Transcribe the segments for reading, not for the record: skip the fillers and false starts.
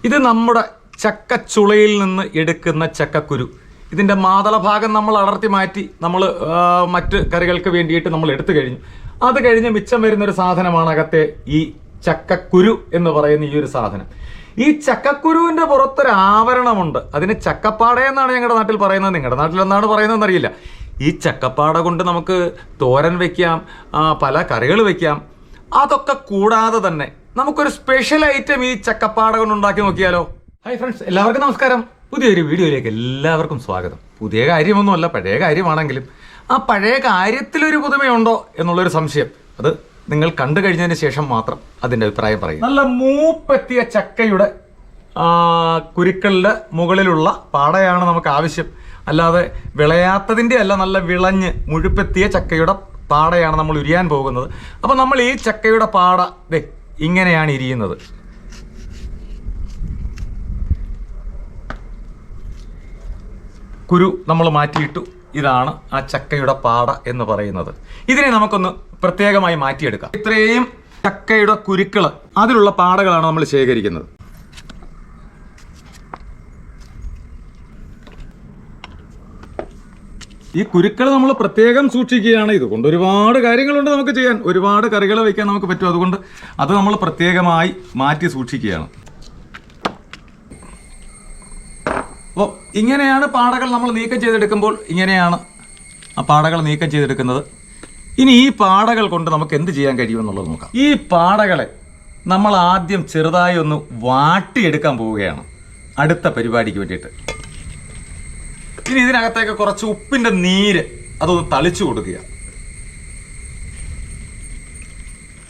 ഇത് നമ്മുടെ ചക്കച്ചുളയിൽ നിന്ന് എടുക്കുന്ന ചക്കക്കുരു. ഇതിൻ്റെ മാതള ഭാഗം നമ്മൾ അടർത്തി മാറ്റി നമ്മൾ മറ്റ് കറികൾക്ക് വേണ്ടിയിട്ട് നമ്മൾ എടുത്തു കഴിഞ്ഞു. അത് കഴിഞ്ഞ് മിച്ചം വരുന്നൊരു സാധനമാണ് അകത്തെ ഈ ചക്കക്കുരു എന്ന് പറയുന്ന ഈ ഒരു സാധനം. ഈ ചക്കക്കുരുവിൻ്റെ പുറത്തൊരു ആവരണമുണ്ട്. അതിന് ചക്കപ്പാട എന്നാണ് ഞങ്ങളുടെ നാട്ടിൽ പറയുന്നത്. നിങ്ങളുടെ നാട്ടിൽ എന്താണ് പറയുന്നതെന്ന് അറിയില്ല. ഈ ചക്കപ്പാട കൊണ്ട് നമുക്ക് തോരൻ വയ്ക്കാം, പല കറികൾ വയ്ക്കാം. അതൊക്കെ കൂടാതെ തന്നെ നമുക്കൊരു സ്പെഷ്യൽ ഐറ്റം ഈ ചക്കപ്പാട കൊണ്ട് ഉണ്ടാക്കി നോക്കിയാലോ? ഹായ് ഫ്രണ്ട്സ്, എല്ലാവർക്കും നമസ്കാരം. പുതിയൊരു വീഡിയോയിലേക്ക് എല്ലാവർക്കും സ്വാഗതം. പുതിയ കാര്യമൊന്നുമല്ല, പഴയ കാര്യമാണെങ്കിലും ആ പഴയ കാര്യത്തിലൊരു പുതുമയുണ്ടോ എന്നുള്ളൊരു സംശയം, അത് നിങ്ങൾ കണ്ടു കഴിഞ്ഞതിന് ശേഷം മാത്രം അതിൻ്റെ അഭിപ്രായം പറയും. നല്ല മൂപ്പെത്തിയ ചക്കയുടെ കുരുക്കളുടെ മുകളിലുള്ള പാടയാണ് നമുക്ക് ആവശ്യം. അല്ലാതെ വിളയാത്തതിൻ്റെ അല്ല, നല്ല വിളഞ്ഞ് മുഴുപ്പെത്തിയ ചക്കയുടെ പാടയാണ് നമ്മൾ ഉരിയാൻ പോകുന്നത്. അപ്പോൾ നമ്മൾ ഈ ചക്കയുടെ പാട ഇങ്ങനെയാണ് ഇരിയുന്നത്. കുരു നമ്മൾ മാറ്റിയിട്ടു. ഇതാണ് ആ ചക്കയുടെ പാട എന്ന് പറയുന്നത്. ഇതിനെ നമുക്കൊന്ന് പ്രത്യേകമായി മാറ്റിയെടുക്കാം. ഇത്രയും ചക്കയുടെ കുരുക്കൾ, അതിലുള്ള പാടകളാണ് നമ്മൾ ശേഖരിക്കുന്നത്. ഈ കുരുക്കൾ നമ്മൾ പ്രത്യേകം സൂക്ഷിക്കുകയാണ്. ഇതുകൊണ്ട് ഒരുപാട് കാര്യങ്ങളുണ്ട് നമുക്ക് ചെയ്യാൻ. ഒരുപാട് കറികൾ വയ്ക്കാൻ നമുക്ക് പറ്റും. അതുകൊണ്ട് അത് നമ്മൾ പ്രത്യേകമായി മാറ്റി സൂക്ഷിക്കുകയാണ്. അപ്പോൾ ഇങ്ങനെയാണ് പാടകൾ നമ്മൾ നീക്കം ചെയ്തെടുക്കുമ്പോൾ, ഇങ്ങനെയാണ് ആ പാടകൾ നീക്കം ചെയ്തെടുക്കുന്നത്. ഇനി ഈ പാടകൾ കൊണ്ട് നമുക്ക് എന്ത് ചെയ്യാൻ കഴിയുമെന്നുള്ളത് നോക്കാം. ഈ പാടകളെ നമ്മൾ ആദ്യം ചെറുതായി ഒന്ന് വാട്ടിയെടുക്കാൻ പോവുകയാണ് അടുത്ത പരിപാടിക്ക് വേണ്ടിയിട്ട്. ഇനി ഇതിനകത്തേക്ക് കുറച്ച് ഉപ്പിൻ്റെ നീര് അതൊന്ന് തളിച്ചു കൊടുക്കുക.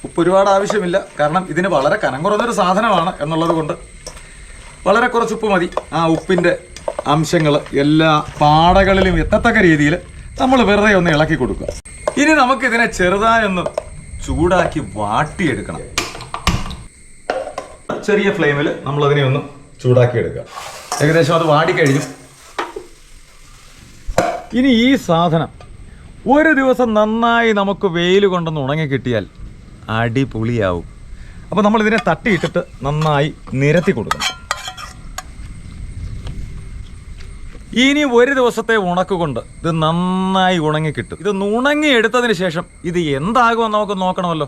ഉപ്പ് ഒരുപാട് ആവശ്യമില്ല, കാരണം ഇതിന് വളരെ കനം കുറഞ്ഞൊരു സാധനമാണ് എന്നുള്ളത് കൊണ്ട് വളരെ കുറച്ച് ഉപ്പ് മതി. ആ ഉപ്പിൻ്റെ അംശങ്ങൾ എല്ലാ പാടകളിലും എത്തത്തക്ക രീതിയിൽ നമ്മൾ വെറുതെ ഒന്ന് ഇളക്കി കൊടുക്കുക. ഇനി നമുക്കിതിനെ ചെറുതായൊന്ന് ചൂടാക്കി വാട്ടിയെടുക്കണം. ചെറിയ ഫ്ലെയിമിൽ നമ്മളതിനെ ഒന്ന് ചൂടാക്കിയെടുക്കുക. ഏകദേശം അത് വാടിക്കഴിഞ്ഞു. ഇനി ഈ സാധനം ഒരു ദിവസം നന്നായി നമുക്ക് വെയിൽ കൊണ്ടൊന്ന് ഉണങ്ങി കിട്ടിയാൽ അടിപൊളിയാവും. അപ്പോൾ നമ്മളിതിനെ തട്ടിയിട്ടിട്ട് നന്നായി നിരത്തി കൊടുക്കണം. ഇനി ഒരു ദിവസത്തെ ഉണക്ക് കൊണ്ട് ഇത് നന്നായി ഉണങ്ങി കിട്ടും. ഇത് ഉണങ്ങി എടുത്തതിന് ശേഷം ഇത് എന്താകുമെന്ന് നമുക്ക് നോക്കണമല്ലോ.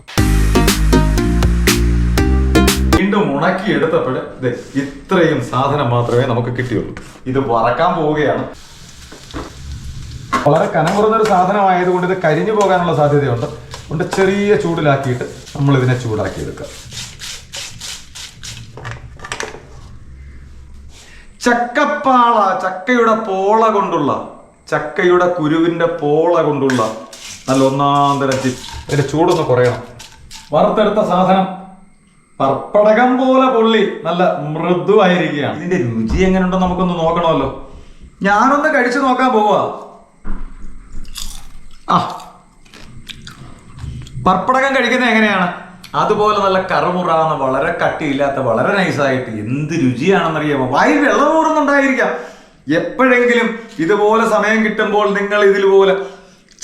വീണ്ടും ഉണക്കി എടുത്തപ്പോൾ ഇത്രയും സാധനം മാത്രമേ നമുക്ക് കിട്ടിയുള്ളൂ. ഇത് വറക്കാൻ പോവുകയാണ്. വളരെ കനം കുറഞ്ഞൊരു സാധനമായതുകൊണ്ട് ഇത് കരിഞ്ഞു പോകാനുള്ള സാധ്യതയുണ്ട്. അതുകൊണ്ട് ചെറിയ ചൂടിലാക്കിയിട്ട് നമ്മളിതിനെ ചൂടാക്കിയെടുക്കുക. ചക്കപ്പാള, ചക്കയുടെ പോള കൊണ്ടുള്ള, ചക്കയുടെ കുരുവിൻ്റെ പോള കൊണ്ടുള്ള നല്ല ഒന്നാം തരം ചിപ്സ്. അതിൻ്റെ ചൂടൊന്ന് കുറയണം. വറുത്തെടുത്ത സാധനം പർപ്പടകം പോലെ പൊള്ളി നല്ല മൃദുവായിരിക്കുകയാണ്. ഇതിൻ്റെ രുചി എങ്ങനെയുണ്ടെന്ന് നമുക്കൊന്ന് നോക്കണമല്ലോ. ഞാനൊന്ന് കഴിച്ചു നോക്കാൻ പോവാ. പർപ്പടകം കഴിക്കുന്നത് എങ്ങനെയാണ് അതുപോലെ നല്ല കറുമുറാന്ന്, വളരെ കട്ടിയില്ലാത്ത, വളരെ നൈസായിട്ട് എന്ത് രുചിയാണെന്നറിയാമോ? വായിൽ വെള്ളം ഊറുന്നുണ്ടായിരിക്കാം. എപ്പോഴെങ്കിലും ഇതുപോലെ സമയം കിട്ടുമ്പോൾ നിങ്ങൾ ഇതിലുപോലെ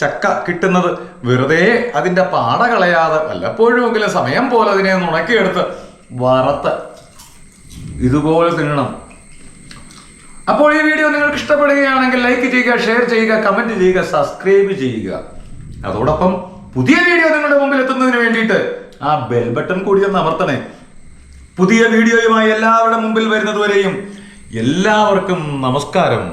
ചക്ക കിട്ടുന്നത് വെറുതെ അതിൻ്റെ പാട കളയാതെ വല്ലപ്പോഴുമെങ്കിലും സമയം പോലെ അതിനെ ഒന്ന് ഉണക്കിയെടുത്ത് വറുത്ത് ഇതുപോലെ തിന്നണം. അപ്പോൾ ഈ വീഡിയോ നിങ്ങൾക്ക് ഇഷ്ടപ്പെടുകയാണെങ്കിൽ ലൈക്ക് ചെയ്യുക, ഷെയർ ചെയ്യുക, കമൻറ്റ് ചെയ്യുക, സബ്സ്ക്രൈബ് ചെയ്യുക. അതോടൊപ്പം പുതിയ വീഡിയോ നിങ്ങളുടെ മുമ്പിൽ എത്തുന്നതിന് വേണ്ടിയിട്ട് ആ ബെൽ ബട്ടൺ കൂടി ഒന്ന് അമർത്തണേ. പുതിയ വീഡിയോയുമായി എല്ലാവരുടെ മുമ്പിൽ വരുന്നതുവരെയും എല്ലാവർക്കും നമസ്കാരം.